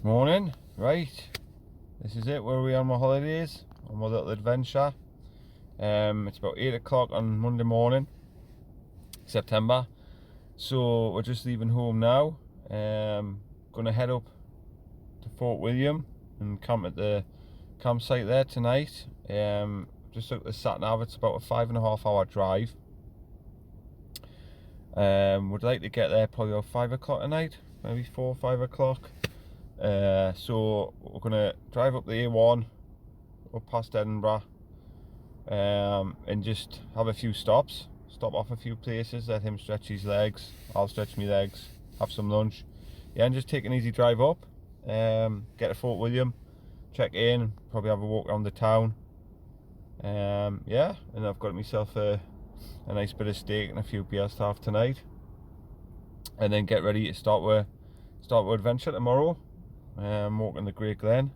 Morning, right, this is it, where we are on my holidays, on my little adventure. It's about 8 o'clock on Monday morning, September, so we're just leaving home now. Gonna head up to Fort William and camp at the campsite there tonight. Just look at the sat nav, it's about a 5.5 hour drive. Would like to get there probably about 5 o'clock tonight, maybe 4 or 5 o'clock. So we're gonna drive up the A1 up past Edinburgh, and just have a few stops, stop off a few places, let him stretch his legs, I'll stretch my legs, have some lunch, yeah, and just take an easy drive up. Get to Fort William, check in, probably have a walk around the town. Yeah, and I've got myself a nice bit of steak and a few beers to have tonight, and then get ready to start with adventure tomorrow. Walking the Great Glen.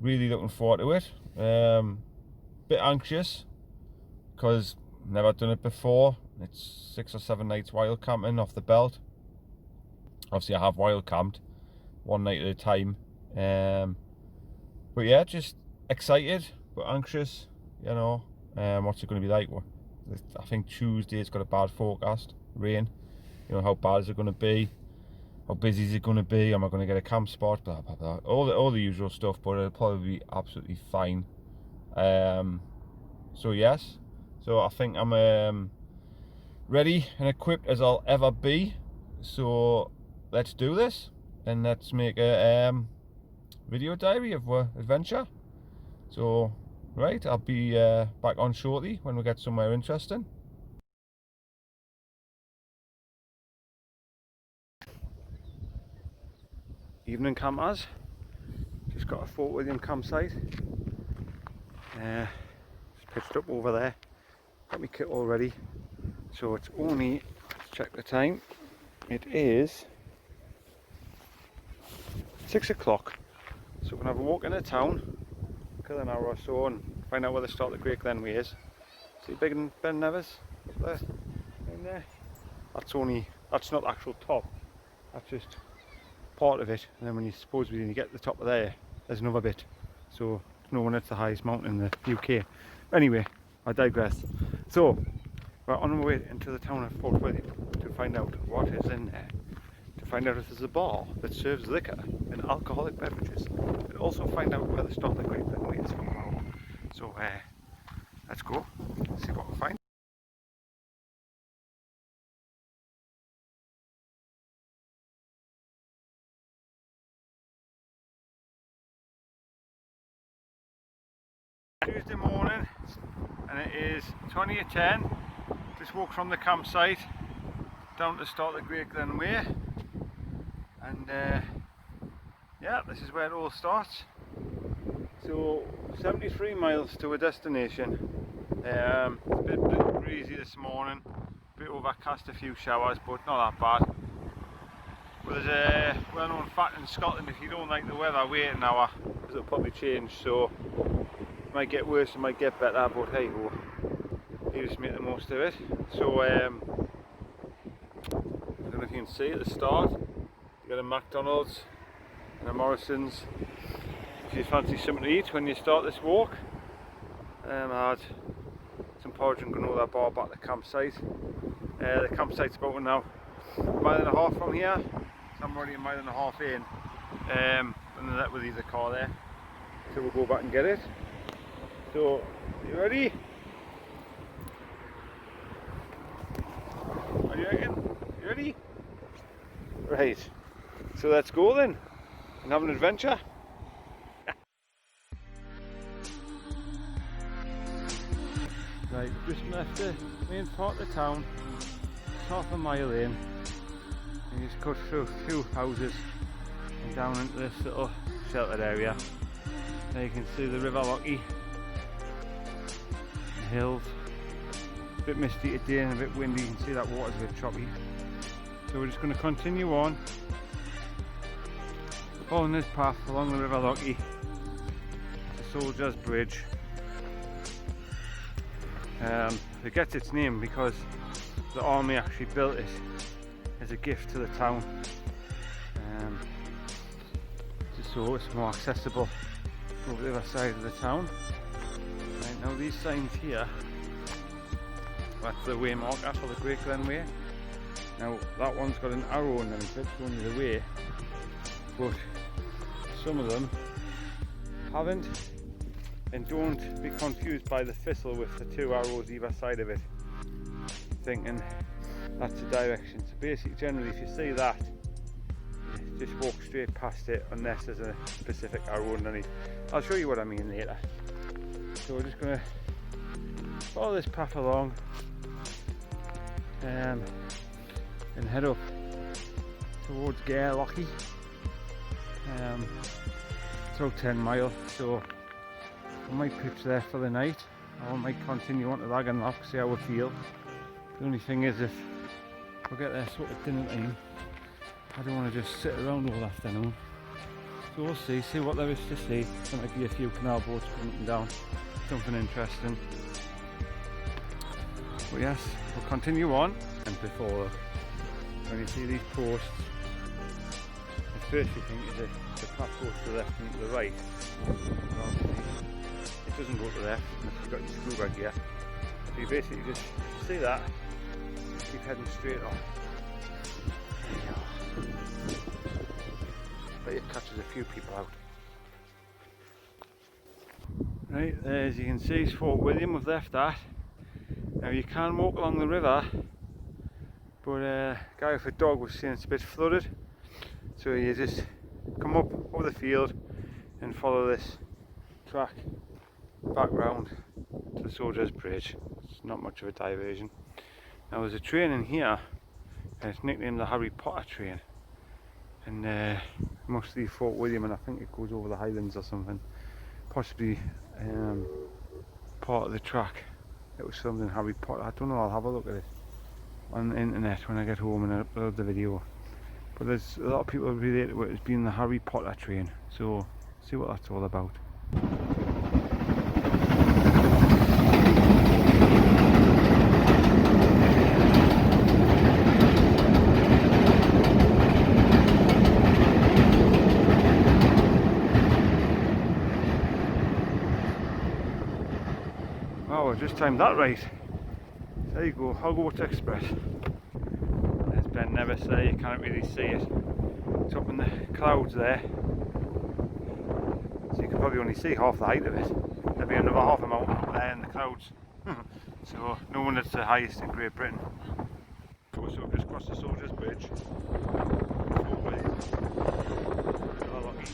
Really looking forward to it. Bit anxious because never done it before. It's 6 or 7 nights wild camping off the belt. Obviously I have wild camped one night at a time. But yeah, just excited but anxious, you know. What's it going to be like? I think Tuesday's got a bad forecast, rain. You know, how bad is it going to be? How busy is it going to be? Am I going to get a camp spot? Blah blah blah. All the usual stuff, but it'll probably be absolutely fine. So yes, so I think I'm ready and equipped as I'll ever be. So let's do this and let's make a video diary of our adventure. So right, I'll be back on shortly when we get somewhere interesting. Evening campers, just got a Fort William campsite. Just pitched up over there, got my kit all ready. So it's only, let's check the time, it is 6 o'clock. So we're going to have a walk in the town, kill an hour or so and find out where the start of the Great Glen Way is. See Big and Ben Nevis up there, in there? That's not the actual top, that's just part of it, and then when you get to the top of there, there's another bit. So no one, it's the highest mountain in the UK. Anyway, I digress. So we're on our way into the town of Fort William to find out what is in there, to find out if there's a bar that serves liquor and alcoholic beverages, and also find out where the start of the Great Glen Way is from tomorrow. So let's go see what we find. Tuesday morning, and it is 20:10. Just walked from the campsite down to start the Great Glen Way, and yeah, this is where it all starts. So 73 miles to a destination. It's a bit breezy this morning, a bit overcast, a few showers, but not that bad. But there's a well-known fact in Scotland: if you don't like the weather, wait an hour, because it'll probably change. So it might get worse, it might get better, but hey ho, you just make the most of it. So I don't know if you can see at the start, you got a McDonald's and a Morrison's. If you fancy something to eat when you start this walk. I had some porridge and granola bar back at the campsite. The campsite's about now a mile and a half from here, so I'm already a mile and a half in, and then that will leave the car there, so we'll go back and get it. So, you ready? Are you reckon? You ready? Right, so let's go then and have an adventure. Right, we've just left the main part of the town, it's half a mile in, and you just cut through a few houses and down into this little sheltered area. There you can see the River Lochie, the hills. It's a bit misty today and a bit windy, you can see that water's a bit choppy. So we're just going to continue on following this path along the River Lochie, the Soldier's Bridge. It gets its name because the army actually built it as a gift to the town. so it's more accessible over the other side of the town. Right, now these signs here, that's the way marker for the Great Glen Way. Now that one's got an arrow underneath it showing you the way, but some of them haven't. And don't be confused by the thistle with the two arrows either side of it, thinking that's the direction. So basically, generally, if you see that, you just walk straight past it unless there's a specific arrow underneath. I'll show you what I mean later. So we're just going to follow this path along and head up towards Gairlochy. It's about 10 miles, so I might pitch there for the night, or I might continue on to Gairlochy, see how I feel. The only thing is, if we get there sort of dinner time, I don't want to just sit around all afternoon. So we'll see what there is to see. There might be a few canal boats coming up and down, something interesting. But yes, we'll continue on. And before, when you see these posts, the first you think is the path goes to the left and to the right. It doesn't go to the left unless you've got your screw bag here. So you basically just see that, keep heading straight on. There you go. Bet it catches a few people out. Right, there, as you can see, is Fort William. We've left that. Now you can walk along the river, but a guy with a dog was saying it's a bit flooded. So you just come up over the field and follow this track back round to the Soldiers Bridge. It's not much of a diversion. Now there's a train in here, and it's nicknamed the Harry Potter train, and must leave Fort William, and I think it goes over the Highlands or something, possibly part of the track. It was filmed in Harry Potter. I don't know, I'll have a look at it on the internet when I get home and upload the video. But there's a lot of people relate to it as being the Harry Potter train, so see what that's all about. Oh, I just timed that right. There you go, Hogwarts Express. There's Ben Nevis there, you can't really see it. It's up in the clouds there. So you can probably only see half the height of it. There'll be another half a mountain up there in the clouds. So no wonder it's the highest in Great Britain. So we've just crossed the Soldiers Bridge. Fort William. Gairlochy.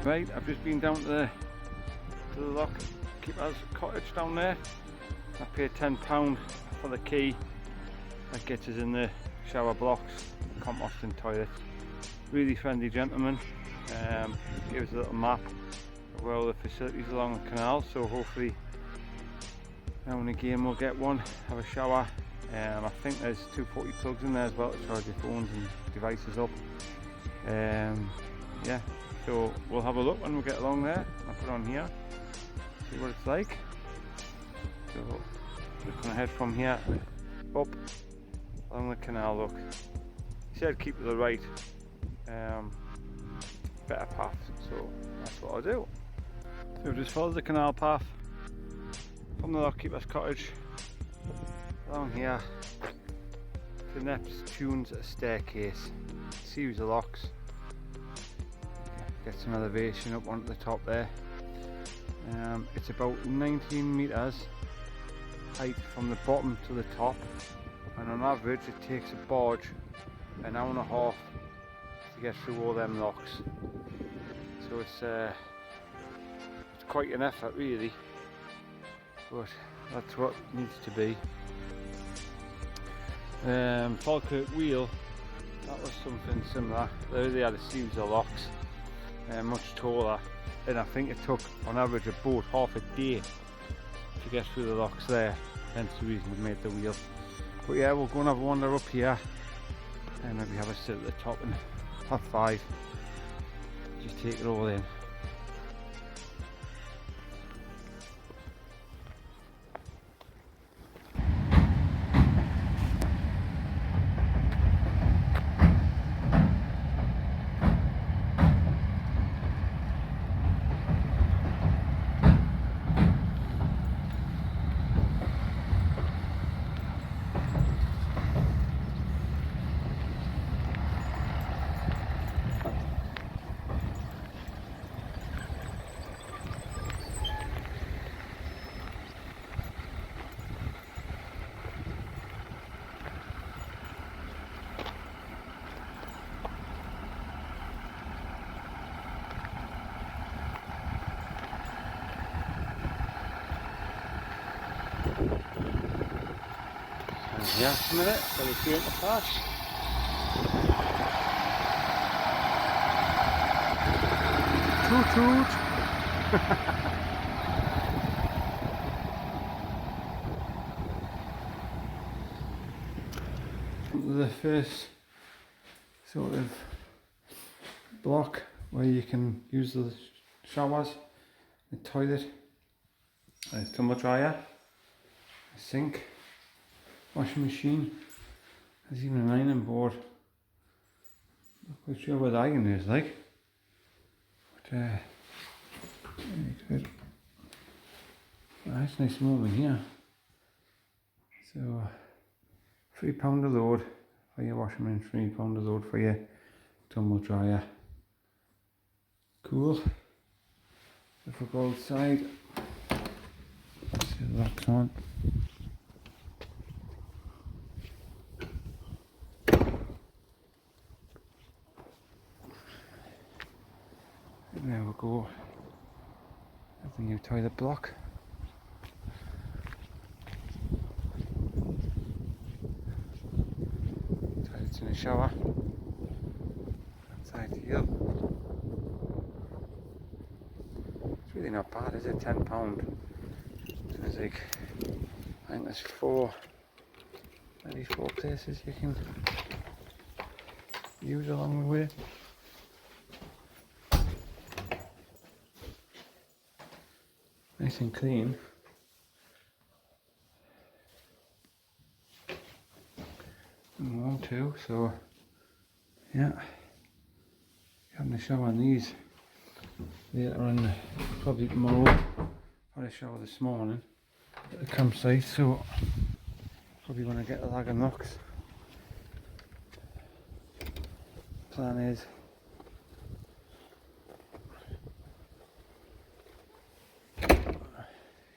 Right, I've just been down to the lock keeper's cottage down there. I paid £10 for the key. That gets us in the shower blocks, compost and toilets. Really friendly gentleman. Gave us a little map of where all the facilities along the canal, so hopefully now and again we'll get one, have a shower. I think there's 240 plugs in there as well to charge your phones and devices up. Yeah, so we'll have a look when we get along there. I'll put it on here, see what it's like. So we're just going to head from here up along the canal. Look, he said keep to the right, better path, so that's what I'll do. So just follow the canal path from the lockkeeper's cottage along here to Neptune's staircase. Series of locks. Get some elevation up onto the top there. It's about 19 metres height from the bottom to the top, and on average it takes a barge an hour and a half to get through all them locks. So it's quite an effort really, but that's what needs to be. Falkirk Wheel, that was something similar. They had a series of locks, much taller, and I think it took on average a boat half a day to get through the locks there, hence the reason we made the wheel. But yeah, we'll go and have a wander up here and maybe have a sit at the top and have 5. Just take it all in. Yeah, a minute, so we see it the pass. Toot toot! The first sort of block where you can use the showers, the toilet, there's tumble dryer, a sink, washing machine, there's even an ironing board. Not quite sure what the iron is like, but very good. Nice warm in here. So £3 a load for your washing machine, £3 a load for your tumble dryer. Cool. If we go outside, see the locks on. And there we go. That's the new toilet block. Toilet's in the shower. Outside here. It's really not bad, is it? £10. There's like, I think there's maybe 4 places you can use along the way. Nice and clean. And warm too, so yeah. Having a shower on these later on, probably tomorrow. Had a shower this morning at the campsite, so probably when I get the lag and locks. Plan is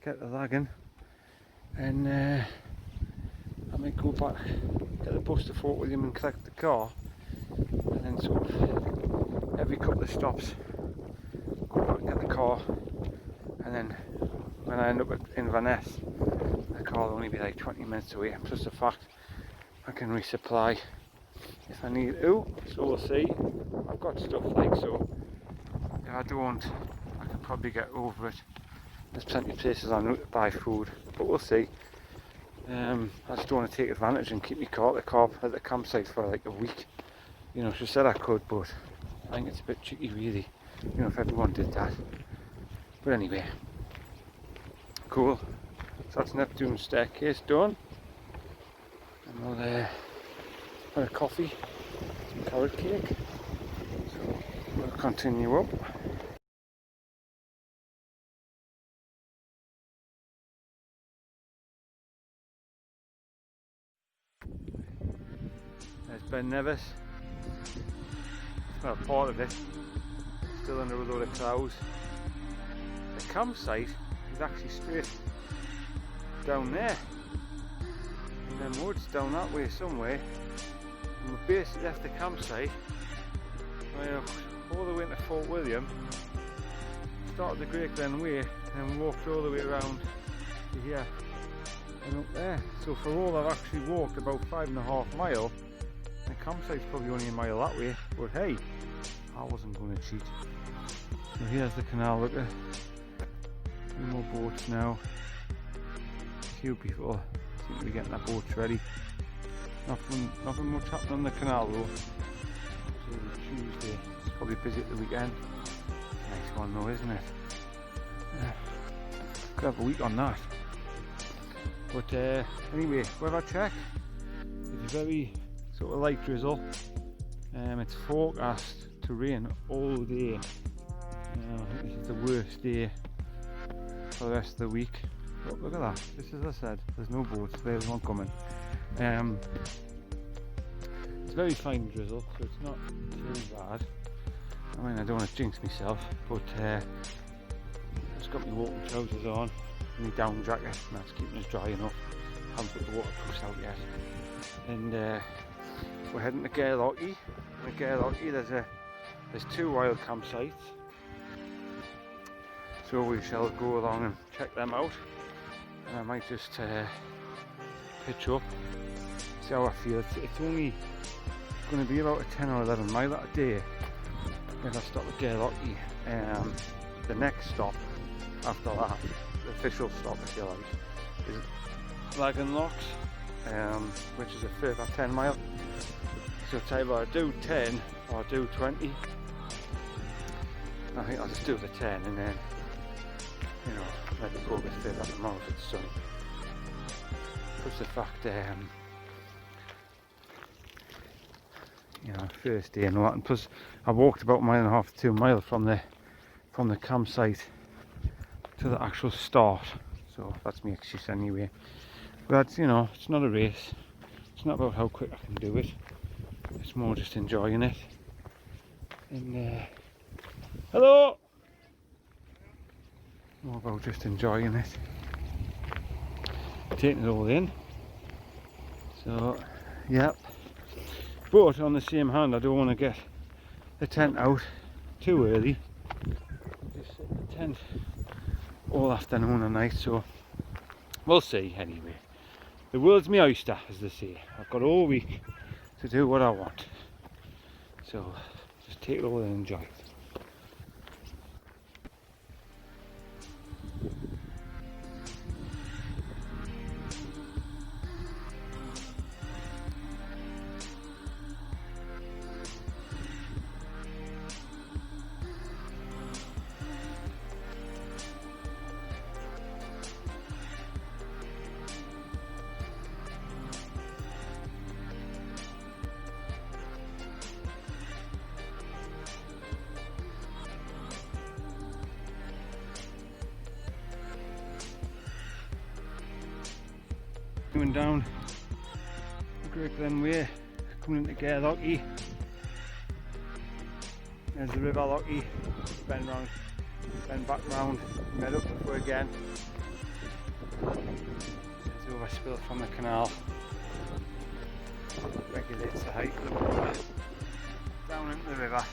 get the lagging and I might go back, get the bus to Fort William and collect the car, and then sort of every couple of stops go back and get the car, and then when I end up in Van Ness, the car will only be like 20 minutes away, plus the fact I can resupply if I need to, so we'll see. I've got stuff like, so if I don't, I can probably get over it. There's plenty of places on route to buy food, but we'll see. I just don't want to take advantage and keep my car at the campsite for like a week. You know, she said I could, but I think it's a bit tricky really, you know, if everyone did that. But anyway, cool. So that's Neptune's staircase done. And we'll have a coffee, some carrot cake. So we'll continue up. There's Ben Nevis. Well, part of it. Still under a load of clouds. The campsite is actually straight down there. And then woods down that way somewhere. And we basically left the campsite, all the way into Fort William, started the Great Glen Way, and then walked all the way around to here and up there. So for all I've actually walked about 5.5 miles, the campsite's probably only a mile that way, but hey, I wasn't going to cheat. So here's the canal, look at 2 more boats now. A few people seem to be getting their boats ready. Nothing much happening on the canal though. Absolutely be busy at the weekend. Nice one though, isn't it? Could have a week on that. But anyway, weather check. It's very sort of light drizzle. It's forecast to rain all day. This is the worst day for the rest of the week. Oh, look at that. Just as I said, there's no boats. There's one coming. It's very fine drizzle, so it's not too bad. I mean, I don't want to jinx myself, but I've just got my walking trousers on, and my down jacket, and that's keeping us dry enough. I haven't put the waterproofs out yet. And we're heading to Gairlochy. In Gairlochy there's 2 wild campsites. So we shall go along and check them out. And I might just pitch up, see how I feel. It's only going to be about a 10 or 11 mile a day if I stop at Gairlochy. The next stop after that, the official stop if you like, is Gairlochy, which is a further 10 mile. So it's either I do 10 or I do 20. I think I'll just do the 10 and then, you know, let it go a bit further at the moment if it's sunny. Plus the fact, you know, first day and all that, and plus I walked about 1.5 to 2 miles from the campsite to the actual start, so that's my excuse anyway. But that's, you know, it's not a race. It's not about how quick I can do it. It's more just enjoying it. And hello. More about just enjoying it, taking it all in. So, yep. But on the same hand, I don't want to get the tent out too early. Just sit in the tent all afternoon and night, so we'll see anyway. The world's my oyster, as they say. I've got all week to do what I want. So just take it all and enjoy it. Going down the Great Glen way, coming into Gairlochy. There's the River Lochy, bend round, bend back round, head up the way again. It's overspilt from the canal. Regulates the height of the water down into the river.